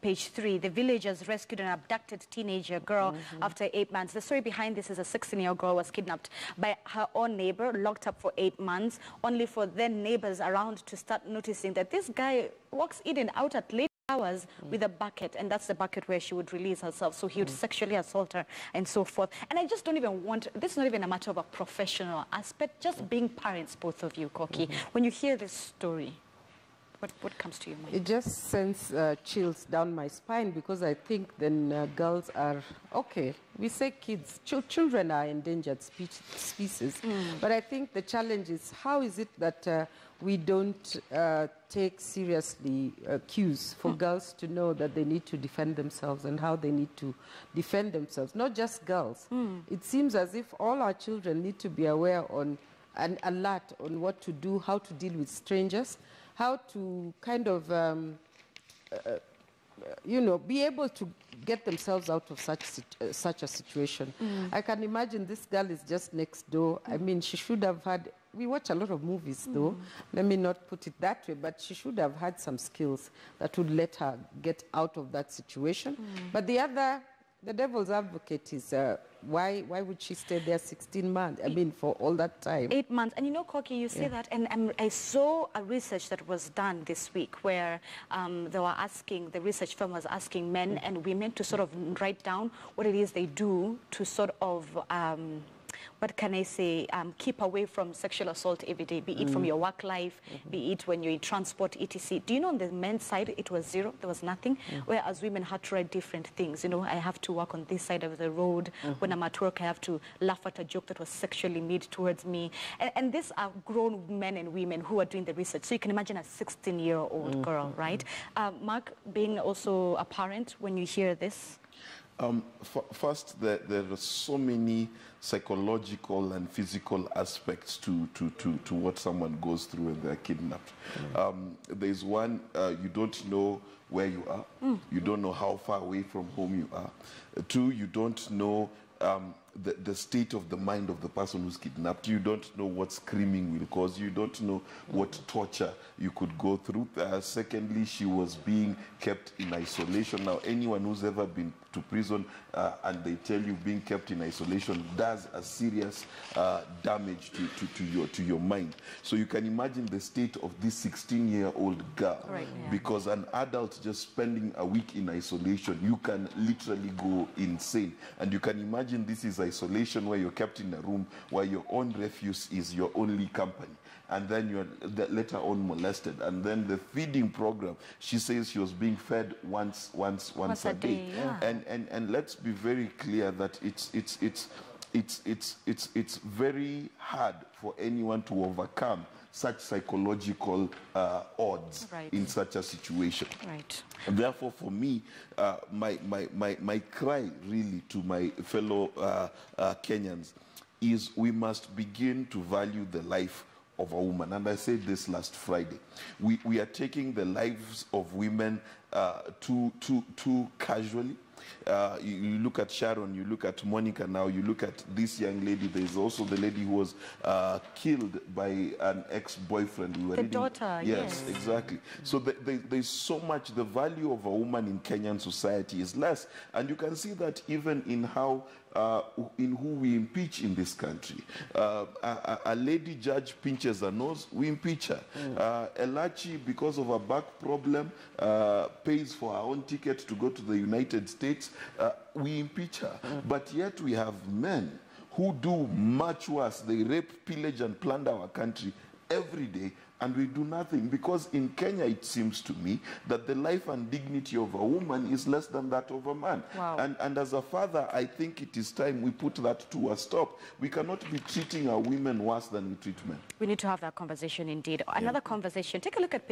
Page 3, the villagers rescued an abducted teenager girl after 8 months. The story behind this is a 16-year-old girl was kidnapped by her own neighbor, locked up for 8 months, only for then neighbors around to start noticing that this guy walks in and out at late hours with a bucket, and that's the bucket where she would release herself. So he would sexually assault her and so forth. And I just don't even want, this is not even a matter of a professional aspect, just being parents, both of you, Koki. When you hear this story, what comes to your mind? It just sends chills down my spine, because I think then girls are, okay, we say kids, children are endangered species, but I think the challenge is, how is it that we don't take seriously cues for girls to know that they need to defend themselves and how they need to defend themselves, not just girls. It seems as if all our children need to be aware on and alert on what to do, how to deal with strangers, how to kind of, you know, be able to get themselves out of such a situation. I can imagine this girl is just next door. I mean, she should have had, we watch a lot of movies though, let me not put it that way, but she should have had some skills that would let her get out of that situation. But the devil's advocate is, why would she stay there 16 months? I mean, for all that time. 8 months. And you know, Koki, you say that, and I saw a research that was done this week where they were asking, the research firm was asking men and women to sort of write down what it is they do to sort of what can I say, keep away from sexual assault every day, be it from your work life, be it when you're in transport, etc. Do you know on the men's side, it was zero, there was nothing, whereas women had to write different things. You know, I have to walk on this side of the road. When I'm at work, I have to laugh at a joke that was sexually made towards me. And these are grown men and women who are doing the research. So you can imagine a 16-year-old girl, right? Mark, being also a parent, when you hear this? First, there are so many psychological and physical aspects to what someone goes through when they're kidnapped. There's one, you don't know where you are. You don't know how far away from home you are. Two, you don't know the state of the mind of the person who's kidnapped. You don't know what screaming will cause. You don't know what torture you could go through. Secondly, she was being kept in isolation. Now, anyone who's ever been to prison and they tell you being kept in isolation does a serious damage to your mind. So you can imagine the state of this 16-year-old girl. Right, because an adult just spending a week in isolation, you can literally go insane. And you can imagine this is isolation where you're kept in a room where your own refuse is your only company, and then you're later on molested, and then the feeding program, she says she was being fed once a day. And let's be very clear that it's very hard for anyone to overcome such psychological odds in such a situation. And therefore, for me, my cry really to my fellow Kenyans is we must begin to value the life of a woman. And I said this last Friday. We are taking the lives of women too casually. You look at Sharon, you look at Monica now, you look at this young lady. There's also the lady who was killed by an ex-boyfriend. The daughter, yes. Exactly. So there's so much, the value of a woman in Kenyan society is less. And you can see that even in how, in who we impeach in this country. A lady judge pinches her nose, we impeach her. Elachi, because of a back problem, pays for her own ticket to go to the United States, we impeach her. But yet we have men who do much worse. They rape, pillage, and plunder our country every day, and we do nothing, because in Kenya it seems to me that the life and dignity of a woman is less than that of a man. And as a father, I think it is time we put that to a stop. We cannot be treating our women worse than we treat men. We need to have that conversation indeed. Another conversation. Take a look at